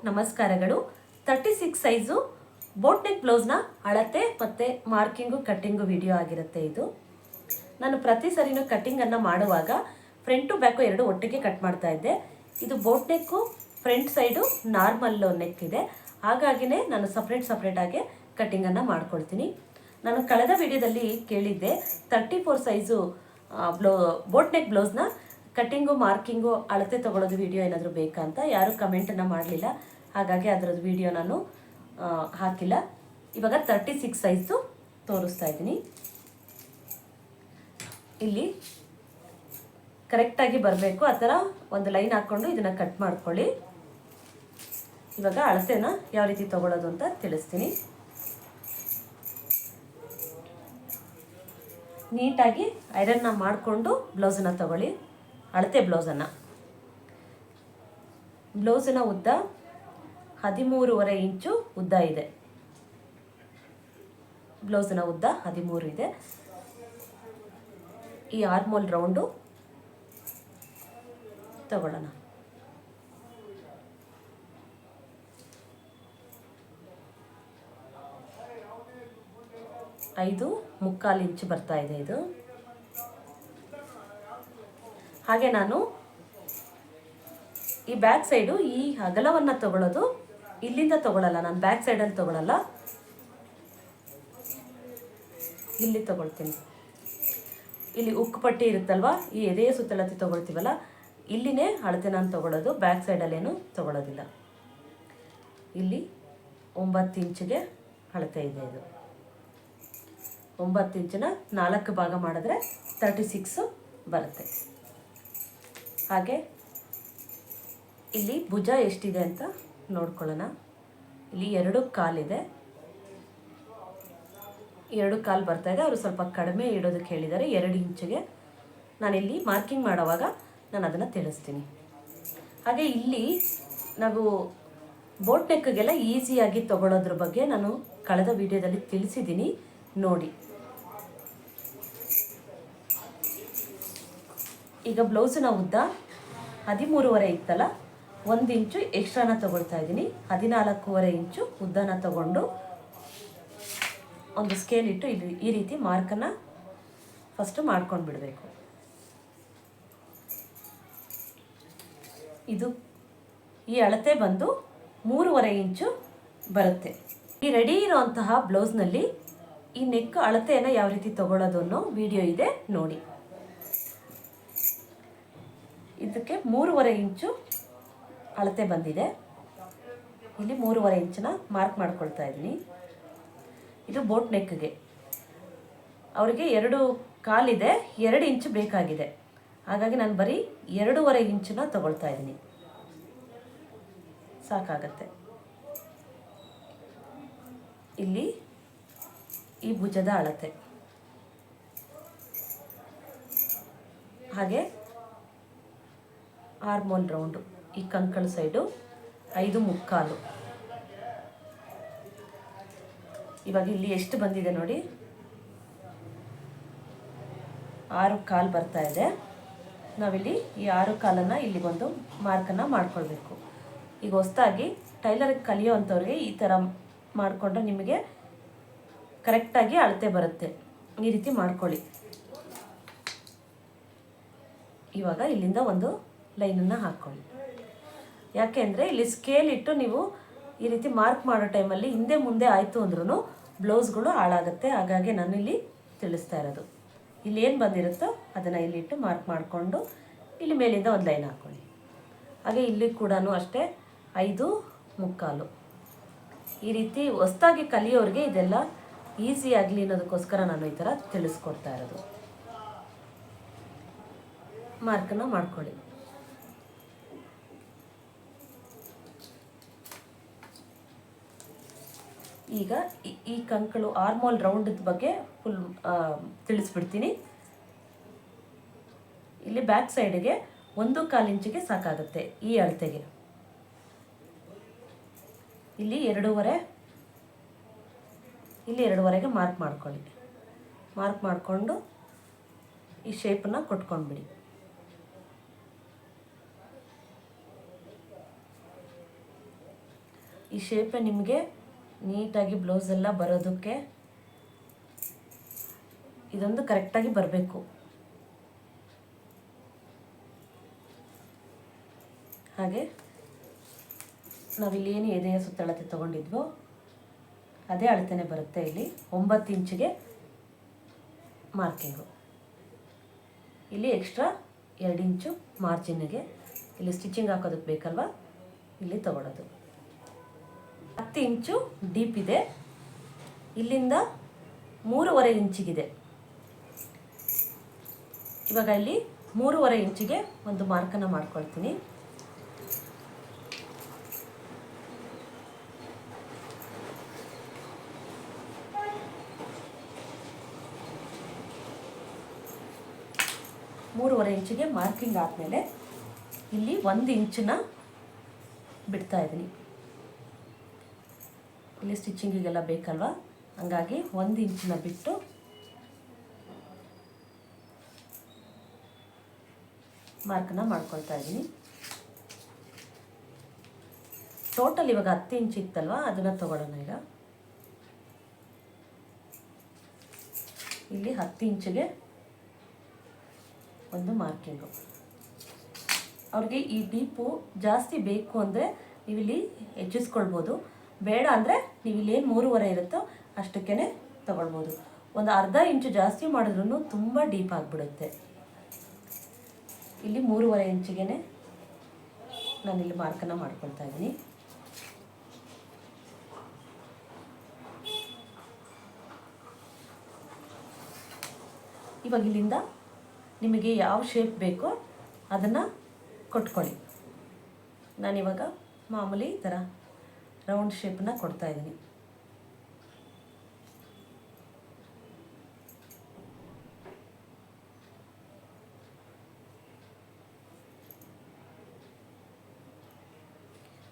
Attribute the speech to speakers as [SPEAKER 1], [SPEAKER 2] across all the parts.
[SPEAKER 1] ನಮಸ್ಕಾರಗಳು. 36 size boat neck ಬ್ಲೌಸ್ನ ಅಳತೆ ಮತ್ತು ಮಾರ್ಕಿಂಗು ಕಟ್ಟಿಂಗು ವಿಡಿಯೋ ಆಗಿರುತ್ತೆ ಇದು. ನಾನು ಪ್ರತಿ ಸರಿನೂ ಕಟ್ಟಿಂಗನ್ನು ಮಾಡುವಾಗ ಫ್ರಂಟು ಬ್ಯಾಕು ಎರಡು ಒಟ್ಟಿಗೆ ಕಟ್ ಮಾಡ್ತಾ ಇದ್ದೆ. ಇದು ಬೋಟ್ ನೆಕ್ಕು ಫ್ರಂಟ್ ಸೈಡು ನಾರ್ಮಲ್ ನೆಕ್ ಇದೆ, ಹಾಗಾಗಿನೇ ನಾನು ಸಪ್ರೇಟಾಗಿ ಕಟ್ಟಿಂಗನ್ನು ಮಾಡ್ಕೊಳ್ತೀನಿ. ನಾನು ಕಳೆದ ವಿಡಿಯೋದಲ್ಲಿ ಕೇಳಿದ್ದೆ 34 ಸೈಜು ಬೋಟ್ ನೆಕ್ ಬ್ಲೌಸ್ನ ಕಟ್ಟಿಂಗು ಮಾರ್ಕಿಂಗು ಅಳತೆ ತೊಗೊಳೋದು ವಿಡಿಯೋ ಏನಾದರೂ ಬೇಕಾ ಅಂತ. ಯಾರೂ ಕಮೆಂಟನ್ನು ಮಾಡಲಿಲ್ಲ, ಹಾಗಾಗಿ ಅದರದ್ದು ವಿಡಿಯೋ ನಾನು ಹಾಕಿಲ್ಲ. ಇವಾಗ 36 ಸೈಜು ತೋರಿಸ್ತಾ ಇದ್ದೀನಿ. ಇಲ್ಲಿ ಕರೆಕ್ಟಾಗಿ ಬರಬೇಕು, ಆ ಥರ ಒಂದು ಲೈನ್ ಹಾಕ್ಕೊಂಡು ಇದನ್ನು ಕಟ್ ಮಾಡ್ಕೊಳ್ಳಿ. ಇವಾಗ ಅಳತೆನ ಯಾವ ರೀತಿ ತೊಗೊಳೋದು ಅಂತ ತಿಳಿಸ್ತೀನಿ. ನೀಟಾಗಿ ಐರನ್ನ ಮಾಡಿಕೊಂಡು ಬ್ಲೌಸನ್ನು ತಗೊಳ್ಳಿ. ಅಳತೆ ಬ್ಲೌಸಿನ ಉದ್ದ 13.5 ಇಂಚು ಉದ್ದ ಇದೆ. ಬ್ಲೌಸಿನ ಉದ್ದ 13 ಇದೆ. ಈ ಆರ್ಮೋಲ್ ರೌಂಡು ತಗೊಳ್ಳೋಣ. 5.25 ಇಂಚು ಬರ್ತಾ ಇದೆ ಇದು. ಹಾಗೆ ನಾನು ಈ ಬ್ಯಾಕ್ ಸೈಡು ಈ ಅಗಲವನ್ನು ತಗೊಳ್ಳೋದು ಇಲ್ಲಿಂದ ತಗೊಳ್ಳಲ್ಲ, ನಾನು ಬ್ಯಾಕ್ ಸೈಡಲ್ಲಿ ತಗೊಳ್ಳಲ್ಲ, ಇಲ್ಲಿ ತಗೊಳ್ತೀನಿ. ಇಲ್ಲಿ ಉಕ್ಕು ಪಟ್ಟಿ ಇರುತ್ತಲ್ವ, ಈ ಎದೆಯ ಸುತ್ತಳತೆ ತಗೊಳ್ತೀವಲ್ಲ, ಇಲ್ಲಿನೇ ಅಳತೆ ನಾನು ತಗೊಳ್ಳೋದು, ಬ್ಯಾಕ್ ಸೈಡಲ್ಲೇನು ತಗೊಳ್ಳೋದಿಲ್ಲ. ಇಲ್ಲಿ 9 ಇಂಚಿಗೆ ಅಳತೆ ಇದೆ. ಇದು 9 ಇಂಚನ್ನ 4 ಭಾಗ ಮಾಡಿದ್ರೆ 36 ಬರುತ್ತೆ. ಹಾಗೆ ಇಲ್ಲಿ ಭುಜ ಎಷ್ಟಿದೆ ಅಂತ ನೋಡ್ಕೊಳ್ಳೋಣ. ಇಲ್ಲಿ 2 ಕಾಲಿದೆ, 2 ಕಾಲು ಬರ್ತಾ ಇದೆ. ಅವರು ಸ್ವಲ್ಪ ಕಡಿಮೆ ಇಡೋದಕ್ಕೆ ಹೇಳಿದ್ದಾರೆ, 2 ಇಂಚಿಗೆ. ನಾನಿಲ್ಲಿ ಮಾರ್ಕಿಂಗ್ ಮಾಡೋವಾಗ ನಾನು ಅದನ್ನು ತಿಳಿಸ್ತೀನಿ. ಹಾಗೆ ಇಲ್ಲಿ ನಾವು ಬೋಟ್ ನೆಕ್ಗೆಲ್ಲ ಈಸಿಯಾಗಿ ತೊಗೊಳೋದ್ರ ಬಗ್ಗೆ ನಾನು ಕಳೆದ ವಿಡಿಯೋದಲ್ಲಿ ತಿಳಿಸಿದ್ದೀನಿ, ನೋಡಿ. ಈಗ ಬ್ಲೌಸಿನ ಉದ್ದ 13.5 ಇತ್ತಲ್ಲ, 1 ಇಂಚು ಎಕ್ಸ್ಟ್ರಾನ ತಗೊಳ್ತಾ ಇದ್ದೀನಿ. 14.5 ಇಂಚು ಉದ್ದನ ತಗೊಂಡು ಒಂದು ಸ್ಕೇಲ್ ಇಟ್ಟು ಈ ರೀತಿ ಮಾರ್ಕನ್ನು ಫಸ್ಟು ಮಾಡ್ಕೊಂಡು ಬಿಡಬೇಕು. ಇದು ಈ ಅಳತೆ ಬಂದು 3.5 ಇಂಚು ಬರುತ್ತೆ. ಈ ರೆಡಿ ಇರೋಂತಹ ಬ್ಲೌಸ್ನಲ್ಲಿ ಈ ನೆಕ್ ಅಳತೆಯನ್ನು ಯಾವ ರೀತಿ ತಗೊಳ್ಳೋದು ಅನ್ನೋ ವಿಡಿಯೋ ಇದೆ, ನೋಡಿ. ಇದಕ್ಕೆ 3.5 ಇಂಚು ಅಳತೆ ಬಂದಿದೆ. ಇಲ್ಲಿ 3.5 ಇಂಚನ್ನ ಮಾರ್ಕ್ ಮಾಡ್ಕೊಳ್ತಾ ಇದ್ದೀನಿ. ಇದು ಬೋಟ್ ನೆಕ್ಗೆ ಅವರಿಗೆ 2 ಕಾಲಿದೆ, 2 ಇಂಚು ಬೇಕಾಗಿದೆ, ಹಾಗಾಗಿ ನಾನು ಬರೀ 2.5 ಇಂಚನ್ನ ತಗೊಳ್ತಾ ಇದ್ದೀನಿ, ಸಾಕಾಗತ್ತೆ. ಇಲ್ಲಿ ಈ ಭುಜದ ಅಳತೆ, ಹಾಗೆ ಆರ್ಮೋಲ್ ರೌಂಡು, ಈ ಕಂಕಳ ಸೈಡು 5.25. ಇವಾಗ ಇಲ್ಲಿ ಎಷ್ಟು ಬಂದಿದೆ ನೋಡಿ, 6 ಕಾಲು ಬರ್ತಾ ಇದೆ. ನಾವಿಲ್ಲಿ ಈ 6 ಕಾಲನ್ನು ಇಲ್ಲಿ ಒಂದು ಮಾರ್ಕನ್ನು ಮಾಡ್ಕೊಳ್ಬೇಕು. ಈಗ ಹೊಸದಾಗಿ ಟೈಲರಿಗೆ ಕಲಿಯೋ ಅಂಥವ್ರಿಗೆ ಈ ಥರ ಮಾಡಿಕೊಂಡ್ರೆ ನಿಮಗೆ ಕರೆಕ್ಟಾಗಿ ಅಳತೆ ಬರುತ್ತೆ. ಈ ರೀತಿ ಮಾಡ್ಕೊಳ್ಳಿ. ಇವಾಗ ಇಲ್ಲಿಂದ ಒಂದು ಲೈನನ್ನು ಹಾಕ್ಕೊಳ್ಳಿ. ಯಾಕೆ ಅಂದರೆ ಇಲ್ಲಿ ಸ್ಕೇಲ್ ಇಟ್ಟು ನೀವು ಈ ರೀತಿ ಮಾರ್ಕ್ ಮಾಡೋ ಟೈಮಲ್ಲಿ ಹಿಂದೆ ಮುಂದೆ ಆಯಿತು ಅಂದ್ರೂ ಬ್ಲೌಸ್ಗಳು ಹಾಳಾಗುತ್ತೆ. ಹಾಗಾಗಿ ನಾನು ಇಲ್ಲಿ ತಿಳಿಸ್ತಾ ಇರೋದು, ಇಲ್ಲಿ ಏನು ಬಂದಿರುತ್ತೋ ಅದನ್ನು ಇಲ್ಲಿಟ್ಟು ಮಾರ್ಕ್ ಮಾಡಿಕೊಂಡು ಇಲ್ಲಿ ಮೇಲಿಂದ ಒಂದು ಲೈನ್ ಹಾಕ್ಕೊಳ್ಳಿ. ಹಾಗೆ ಇಲ್ಲಿ ಕೂಡ ಅಷ್ಟೇ 5.25. ಈ ರೀತಿ ಹೊಸದಾಗಿ ಕಲಿಯೋರಿಗೆ ಇದೆಲ್ಲ ಈಸಿ ಆಗಲಿ ಅನ್ನೋದಕ್ಕೋಸ್ಕರ ನಾನು ಈ ಥರ ತಿಳಿಸ್ಕೊಡ್ತಾ ಇರೋದು. ಮಾರ್ಕನ್ನು ಮಾಡ್ಕೊಳ್ಳಿ. ಈಗ ಈ ಕಂಕಳು ಆರ್ಮೋಲ್ ರೌಂಡ್ ಬಗ್ಗೆ ಫುಲ್ ತಿಳಿಸ್ಬಿಡ್ತೀನಿ. ಇಲ್ಲಿ ಬ್ಯಾಕ್ ಸೈಡ್ಗೆ 1.25 ಇಂಚಿಗೆ ಸಾಕಾಗುತ್ತೆ ಈ ಅಳತೆಗೆ. ಇಲ್ಲಿ 2.5ಗೆ ಮಾರ್ಕ್ ಮಾಡ್ಕೊಳ್ಳಿ. ಮಾರ್ಕ್ ಮಾಡಿಕೊಂಡು ಈ ಶೇಪನ್ನು ಕೊಟ್ಕೊಂಡ್ಬಿಡಿ. ಈ ಶೇಪೇ ನಿಮಗೆ ನೀಟಾಗಿ ಬ್ಲೌಸ್ ಎಲ್ಲ ಬರೋದಕ್ಕೆ ಇದೊಂದು ಕರೆಕ್ಟಾಗಿ ಬರಬೇಕು. ಹಾಗೆ ನಾವಿಲ್ಲಿ ಏನು ಎದೆಯ ಸುತ್ತಳತೆ ತೊಗೊಂಡಿದ್ವೋ ಅದೇ ಅಳತೆನೇ ಬರುತ್ತೆ. ಇಲ್ಲಿ 9 ಇಂಚಿಗೆ ಮಾರ್ಕಿಂಗು, ಇಲ್ಲಿ ಎಕ್ಸ್ಟ್ರಾ 2 ಇಂಚು ಮಾರ್ಜಿನ್ಗೆ ಇಲ್ಲಿ ಸ್ಟಿಚಿಂಗ್ ಹಾಕೋದಕ್ಕೆ ಬೇಕಲ್ವ, ಇಲ್ಲಿ ತಗೊಳ್ಳೋದು. 10 ಇಂಚು ಡೀಪ್ ಇದೆ, ಇಲ್ಲಿಂದ 3.5 ಇಂಚಿಗಿದೆ. ಇವಾಗ ಇಲ್ಲಿ 3.5 ಇಂಚಿಗೆ ಒಂದು ಮಾರ್ಕನ್ನು ಮಾಡ್ಕೊಳ್ತೀನಿ. ಮೂರುವರೆ ಇಂಚಿಗೆ ಮಾರ್ಕಿಂಗ್ ಆದಮೇಲೆ ಇಲ್ಲಿ 1 ಇಂಚನ್ನ ಬಿಡ್ತಾ ಇದ್ದೀನಿ. ಇಲ್ಲಿ ಸ್ಟಿಚಿಂಗಿಗೆಲ್ಲ ಬೇಕಲ್ವ, ಹಂಗಾಗಿ 1 ಇಂಚನ್ನ ಬಿಟ್ಟು ಮಾರ್ಕನ್ನ ಮಾಡ್ಕೊಳ್ತಾ ಇದ್ದೀನಿ. ಟೋಟಲ್ ಇವಾಗ 10 ಇಂಚ್ ಇತ್ತಲ್ವ, ಅದನ್ನು ತಗೊಳ್ಳೋಣ. ಈಗ ಇಲ್ಲಿ 10 ಇಂಚಿಗೆ ಒಂದು ಮಾರ್ಕಿಂಗು. ಅವ್ರಿಗೆ ಈ ಡೀಪು ಜಾಸ್ತಿ ಬೇಕು ಅಂದರೆ ನೀವಿಲ್ಲಿ ಹೆಚ್ಚಿಸ್ಕೊಳ್ಬೋದು, ಬೇಡ ಅಂದರೆ ನೀವಿಲ್ಲಿ ಏನು 3.5 ಇರುತ್ತೋ ಅಷ್ಟಕ್ಕೇ ತಗೊಳ್ಬೋದು. ಒಂದು ಅರ್ಧ ಇಂಚು ಜಾಸ್ತಿ ಮಾಡಿದ್ರೂ ತುಂಬ ಡೀಪ್ ಆಗಿಬಿಡುತ್ತೆ. ಇಲ್ಲಿ 3.5 ಇಂಚಿಗೆ ನಾನಿಲ್ಲಿ ಮಾರ್ಕನ್ನು ಮಾಡ್ಕೊಳ್ತಾ ಇದ್ದೀನಿ. ಇವಾಗ ಇಲ್ಲಿಂದ ನಿಮಗೆ ಯಾವ ಶೇಪ್ ಬೇಕೋ ಅದನ್ನು ಕೊಟ್ಕೊಳ್ಳಿ. ನಾನಿವಾಗ ಮಾಮೂಲಿ ಈ ಥರ ರೌಂಡ್ ಶೇಪನ್ನ ಕೊಡ್ತಾಯಿದ್ದೀನಿ.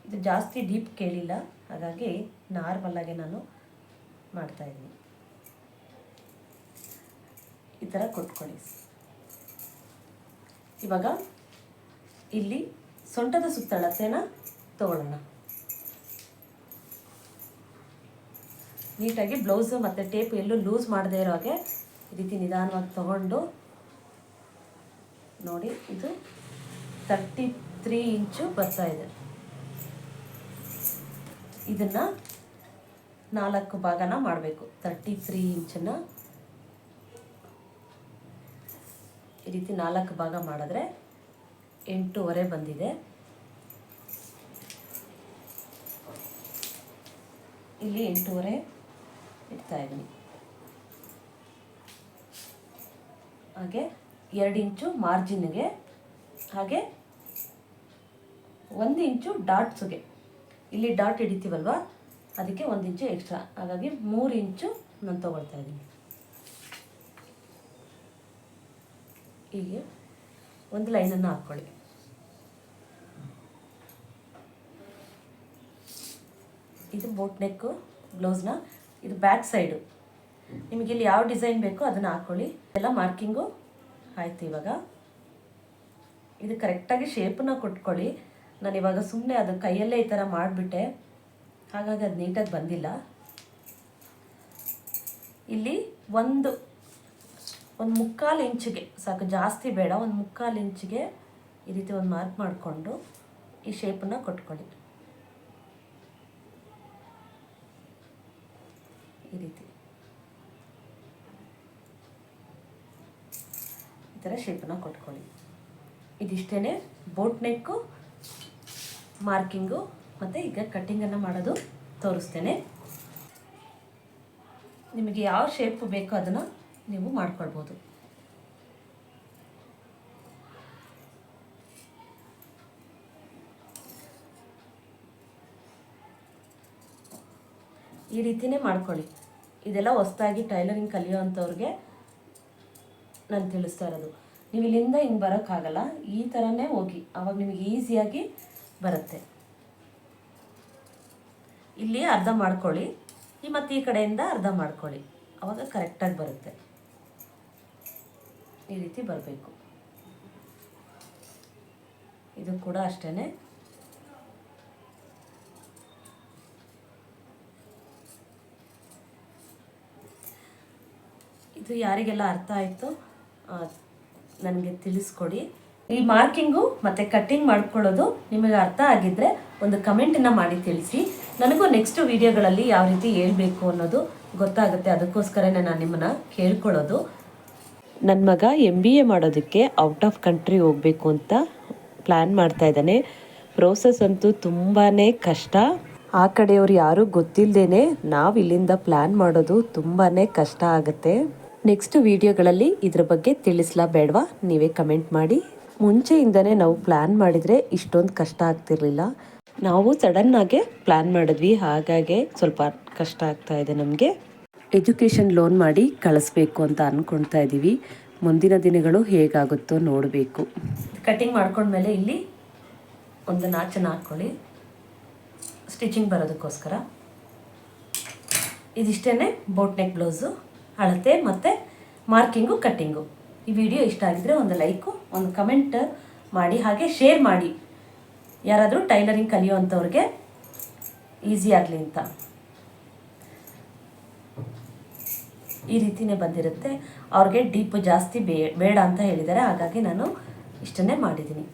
[SPEAKER 1] ಇದು ಜಾಸ್ತಿ ಡೀಪ್ ಕೇಳಿಲ್ಲ, ಹಾಗಾಗಿ ನಾರ್ಮಲಾಗೆ ನಾನು ಮಾಡ್ತಾಯಿದ್ದೀನಿ. ಈ ಥರ ಕೊಟ್ಕೊಳ್ಳಿ. ಇವಾಗ ಇಲ್ಲಿ ಸೊಂಟದ ಸುತ್ತಳತೆನ ತಗೊಳ್ಳೋಣ. ನೀಟಾಗಿ ಬ್ಲೌಸು ಮತ್ತು ಟೇಪ್ ಎಲ್ಲೂ ಲೂಸ್ ಮಾಡದೇ ಇರೋ ಹಾಗೆ ಈ ರೀತಿ ನಿಧಾನವಾಗಿ ತಗೊಂಡು ನೋಡಿ, ಇದು 33 ಇಂಚು ಬರ್ತಾ ಇದೆ. ಇದನ್ನು 4 ಭಾಗನ ಮಾಡಬೇಕು. 33 ಇಂಚನ್ನು ಈ ರೀತಿ 4 ಭಾಗ ಮಾಡಿದ್ರೆ 8.5 ಬಂದಿದೆ. ಇಲ್ಲಿ 8.5 ಇಡ್ತಾ ಇದ್ದೀನಿ. ಹಾಗೆ 2 ಇಂಚು ಮಾರ್ಜಿನ್ಗೆ, ಹಾಗೆ 1 ಇಂಚು ಡಾಟ್ಸ್ಗೆ. ಇಲ್ಲಿ ಡಾಟ್ ಹಿಡಿತೀವಲ್ವ, ಅದಕ್ಕೆ 1 ಇಂಚು ಎಕ್ಸ್ಟ್ರಾ, ಹಾಗಾಗಿ 3 ಇಂಚು ನಾನು ತಗೊಳ್ತಾ ಇದ್ದೀನಿ. ಹೀಗೆ ಒಂದು ಲೈನನ್ನು ಹಾಕ್ಕೊಳ್ಳಿ. ಇದು ಬೋಟ್ ನೆಕ್ಕು ಬ್ಲೌಸ್ನ, ಇದು ಬ್ಯಾಕ್ ಸೈಡು. ನಿಮಗೆ ಇಲ್ಲಿ ಯಾವ ಡಿಸೈನ್ ಬೇಕೋ ಅದನ್ನು ಹಾಕ್ಕೊಳ್ಳಿ. ಎಲ್ಲ ಮಾರ್ಕಿಂಗು ಆಯಿತು. ಇವಾಗ ಇದು ಕರೆಕ್ಟಾಗಿ ಶೇಪನ್ನ ಕೊಟ್ಕೊಳ್ಳಿ. ನಾನು ಇವಾಗ ಸುಮ್ಮನೆ ಅದು ಕೈಯಲ್ಲೇ ಈ ಥರ ಮಾಡಿಬಿಟ್ಟೆ, ಹಾಗಾಗಿ ಅದು ನೀಟಾಗಿ ಬಂದಿಲ್ಲ. ಇಲ್ಲಿ ಒಂದು 3/4 ಇಂಚಿಗೆ ಸಾಕು, ಜಾಸ್ತಿ ಬೇಡ. 1/4 ಇಂಚಿಗೆ ಈ ರೀತಿ ಒಂದು ಮಾರ್ಕ್ ಮಾಡಿಕೊಂಡು ಈ ಶೇಪನ್ನು ಕೊಟ್ಕೊಳ್ಳಿ. ಈ ರೀತಿ ಈ ಥರ ಶೇಪನ್ನು ಕೊಟ್ಕೊಳ್ಳಿ. ಇದಿಷ್ಟೇ ಬೋಟ್ ನೆಕ್ಕು, ಮಾರ್ಕಿಂಗು, ಮತ್ತು ಈಗ ಕಟ್ಟಿಂಗನ್ನು ಮಾಡೋದು ತೋರಿಸ್ತೇನೆ. ನಿಮಗೆ ಯಾವ ಶೇಪ್ ಬೇಕೋ ಅದನ್ನು ನೀವು ಮಾಡ್ಕೊಳ್ಬೋದು. ಈ ರೀತಿಯೇ ಮಾಡ್ಕೊಳ್ಳಿ. ಇದೆಲ್ಲ ಹೊಸದಾಗಿ ಟೈಲರಿಂಗ್ ಕಲಿಯೋವಂಥವ್ರಿಗೆ ನಾನು ತಿಳಿಸ್ತಾ ಇರೋದು. ನೀವು ಇಲ್ಲಿಂದ ಹಿಂಗೆ ಬರೋಕ್ಕಾಗಲ್ಲ, ಈ ಥರನೇ ಹೋಗಿ, ಆವಾಗ ನಿಮಗೆ ಈಸಿಯಾಗಿ ಬರುತ್ತೆ. ಇಲ್ಲಿ ಅರ್ಧ ಮಾಡ್ಕೊಳ್ಳಿ, ಮತ್ತು ಈ ಕಡೆಯಿಂದ ಅರ್ಧ ಮಾಡ್ಕೊಳ್ಳಿ, ಆವಾಗ ಕರೆಕ್ಟಾಗಿ ಬರುತ್ತೆ. ಈ ರೀತಿ ಬರಬೇಕು. ಇದು ಕೂಡ ಅಷ್ಟೇ. ಇದು ಯಾರಿಗೆಲ್ಲ ಅರ್ಥ ಆಯಿತು ನನಗೆ ತಿಳಿಸ್ಕೊಡಿ. ಈ ಮಾರ್ಕಿಂಗು ಮತ್ತು ಕಟ್ಟಿಂಗ್ ಮಾಡ್ಕೊಳ್ಳೋದು ನಿಮಗೆ ಅರ್ಥ ಆಗಿದ್ದರೆ ಒಂದು ಕಮೆಂಟನ್ನು ಮಾಡಿ ತಿಳಿಸಿ. ನನಗೂ ನೆಕ್ಸ್ಟ್ ವೀಡಿಯೋಗಳಲ್ಲಿ ಯಾವ ರೀತಿ ಹೇಳ್ಬೇಕು ಅನ್ನೋದು ಗೊತ್ತಾಗುತ್ತೆ. ಅದಕ್ಕೋಸ್ಕರನೇ ನಾನು ನಿಮ್ಮನ್ನು ಕೇಳ್ಕೊಳ್ಳೋದು. ನನ್ನ ಮಗ MBA ಮಾಡೋದಕ್ಕೆ ಔಟ್ ಆಫ್ ಕಂಟ್ರಿ ಹೋಗಬೇಕು ಅಂತ ಪ್ಲ್ಯಾನ್ ಮಾಡ್ತಾ ಇದ್ದಾನೆ. ಪ್ರೋಸೆಸ್ ಅಂತೂ ತುಂಬಾ ಕಷ್ಟ. ಆ ಕಡೆಯವ್ರು ಯಾರೂ ಗೊತ್ತಿಲ್ಲದೇ ನಾವು ಇಲ್ಲಿಂದ ಪ್ಲ್ಯಾನ್ ಮಾಡೋದು ತುಂಬಾ ಕಷ್ಟ ಆಗುತ್ತೆ. ನೆಕ್ಸ್ಟ್ ವೀಡಿಯೋಗಳಲ್ಲಿ ಇದ್ರ ಬಗ್ಗೆ ತಿಳಿಸ್ಲಾ ಬೇಡವಾ ನೀವೇ ಕಮೆಂಟ್ ಮಾಡಿ. ಮುಂಚೆಯಿಂದನೇ ನಾವು ಪ್ಲ್ಯಾನ್ ಮಾಡಿದರೆ ಇಷ್ಟೊಂದು ಕಷ್ಟ ಆಗ್ತಿರ್ಲಿಲ್ಲ. ನಾವು ಸಡನ್ನಾಗೆ ಪ್ಲ್ಯಾನ್ ಮಾಡಿದ್ವಿ, ಹಾಗಾಗಿ ಸ್ವಲ್ಪ ಕಷ್ಟ ಆಗ್ತಾ ಇದೆ ನಮಗೆ. ಎಜುಕೇಷನ್ ಲೋನ್ ಮಾಡಿ ಕಳಿಸ್ಬೇಕು ಅಂತ ಅಂದ್ಕೊಳ್ತಾ ಇದ್ದೀವಿ. ಮುಂದಿನ ದಿನಗಳು ಹೇಗಾಗುತ್ತೋ ನೋಡಬೇಕು. ಕಟ್ಟಿಂಗ್ ಮಾಡ್ಕೊಂಡ್ಮೇಲೆ ಇಲ್ಲಿ ಒಂದು ನಾಚನ್ನು ಹಾಕ್ಕೊಳ್ಳಿ ಸ್ಟಿಚಿಂಗ್ ಬರೋದಕ್ಕೋಸ್ಕರ. ಇದಿಷ್ಟೇ ಬೋಟ್ ನೆಕ್ ಬ್ಲೌಸು ಅಳತೆ ಮತ್ತು ಮಾರ್ಕಿಂಗು ಕಟ್ಟಿಂಗು. ಈ ವಿಡಿಯೋ ಇಷ್ಟ ಆಗಿದ್ರೆ ಒಂದು ಲೈಕು, ಒಂದು ಕಮೆಂಟ್ ಮಾಡಿ, ಹಾಗೆ ಶೇರ್ ಮಾಡಿ. ಯಾರಾದರೂ ಟೈಲರಿಂಗ್ ಕಲಿಯೋವಂಥವ್ರಿಗೆ ಈಸಿ ಆಗಲಿ ಅಂತ. ಈ ರೀತಿಯೇ ಬಂದಿರುತ್ತೆ. ಅವ್ರಿಗೆ ಡೀಪು ಜಾಸ್ತಿ ಬೇಡ ಅಂತ ಹೇಳಿದ್ದಾರೆ, ಹಾಗಾಗಿ ನಾನು ಇಷ್ಟನ್ನೇ ಮಾಡಿದ್ದೀನಿ.